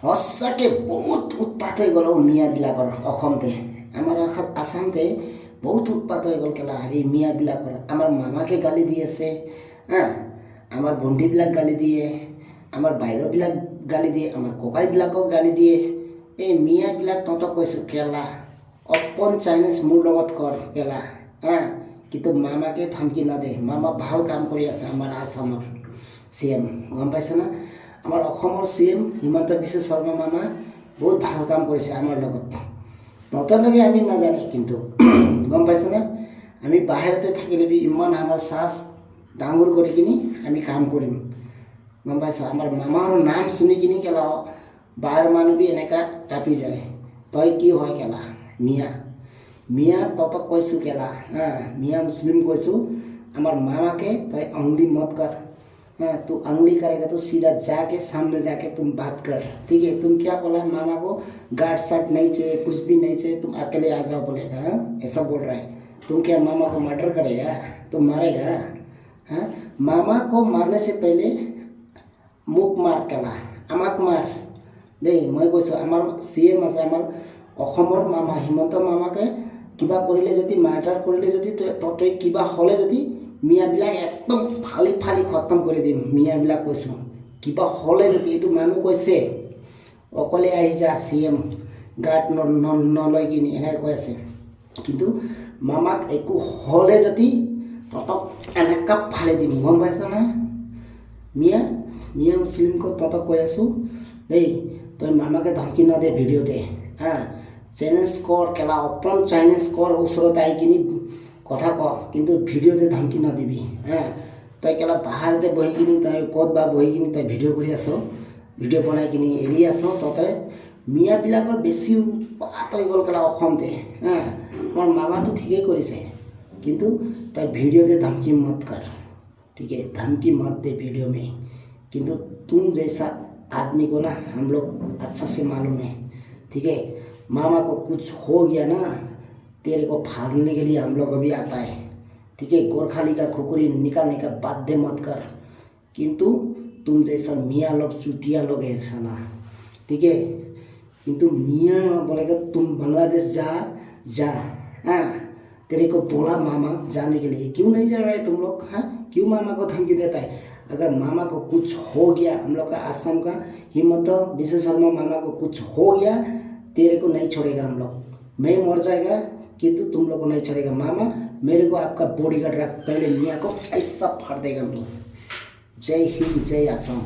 সঁচাকৈ বহুত উৎপাত হৈ গ'ল মিয়াবিলাকৰ অসমতে। আমাৰ আসামতে বহুত উৎপাত হৈ গ'ল কেলা এই মিয়াবিলাকৰ। আমাৰ মামাকে গালি দি আছে, আমাৰ ভণ্টিবিলাক গালি দিয়ে, আমাৰ বাইদেউবিলাক গালি দিয়ে, আমাৰ ককাইবিলাকক গালি দিয়ে। এই মিয়াবিলাক তহঁতক কৈছোঁ কেলা অপন চাইনিজ মোৰ লগত কৰ কেলা কিন্তু মামাকে ধমকি নাদে। মামা ভাল কাম কৰি আছে আমাৰ আসামৰ CM, গম পাইছ না? আমাৰ অসমৰ CM হিমন্ত বিশ্ব শৰ্মা মামা বহুত ভাল কাম কৰিছে আমাৰ লগত। তহঁতলৈকে আমি নাজানে কিন্তু গম পাইছনে? আমি বাহিৰতে থাকিলে ইমান আমাৰ চাচ ডাঙৰ কৰি কিনি আমি কাম কৰিম, গম পাইছ? আমাৰ মামাৰ নাম শুনি কিনি কেলা বাহিৰ মানুহ এনেকা কাপি যায়। তই কি হয় কেলা মিয়া তহঁতক কৈছোঁ কেলা मियाँ मुस्लिम কৈছোঁ আমার मामा के तय अंगली मत कर। तू अंगली करेगा तो सीधा जाके सामने जाके तुम बात कर, ठीक है? तुम क्या बोला मामा को गार्ड सार्ड नहीं चाहिए, कुछ भी नहीं चाहिए, तुम अकेले आ जाओ बोलेगा। ऐसा बोल रहा है। तुम क्या मामा को मर्डर करेगा? तुम मारेगा? मामा को मारने से पहले मुख मार केला আমাক मार দেই। মই কৈছোঁ আমাৰ CM আছে আমাৰ অসমৰ মামা হিমন্ত মামাকে কিবা কৰিলে যদি মাৰ্ডাৰ কৰিলে যদি তই কিবা হ'লে যদি মিয়াবিলাক একদম ফালি ফালি খতম কৰি দিম। মিয়াবিলাক কৈছোঁ কিবা হ'লে যদি এইটো মানুহ কৈছে অকলে আহি যা CM গাৰ্ড নলয় কিনি এনেকৈ কৈ আছে। কিন্তু মামাক একো হ'লে যদি তহঁতক এনেকা ফালি দিম, গম পাইছ না? মিয়া মুছলিমক তহঁতক কৈ আছোঁ দেই, তই মামাকে ধমকি নদে ভিডিঅ'তে চেলেঞ্জ কৰ কেলা অপন চেলেঞ্জ কৰ, ওচৰত আহি কিনি কথা ক, কিন্তু ভিডিঅ'তে ধমকি নদিবি। তই কেলা পাহাৰতে বহি কিনি তই ক'ত বা বহি কিনি তই ভিডিঅ' কৰি আছ, ভিডিঅ' বনাই কিনি এৰি আছ। তই মিয়াবিলাকৰ বেছি উৎপাত হৈ গ'ল কেলা অসমতে। আমাৰ মামাটো ঠিকেই কৰিছে কিন্তু তই ভিডিঅ'তে ধমকি মত কৰ, ठीक है? धमकी मत दे वीडियो में। किंतु तुम जैसा आदमी को ना हम लोग अच्छा से मालूम है, ठीक है? मामा को कुछ हो गया ना तेरे को फाड़ने के लिए हम लोग अभी आता है, ठीक है? गोरखाली का खुकुरी निकालने का बाध्य मत कर। किंतु तुम जैसा मियाँ लोग चुतिया लोग है साला, ठीक है? किंतु मियाँ बोलेगा तुम बांग्लादेश जा तेरे को बोला मामा जाने के लिए, क्यों नहीं जा रहे तुम लोग? क्यों मामा को धमकी देता है? अगर मामा को कुछ हो गया, हम लोग का असम का हिमंत विश्व शर्मा मामा को कुछ हो गया तेरे को नहीं छोड़ेगा हम लोग। मैं मर जाएगा किंतु तुम लोग को नहीं छोड़ेगा। मामा मेरे को आपका बॉडीगार्ड रख, पहले मियाँ को ऐसा फाड़ देगा मैं। जय हिंद, जय असम।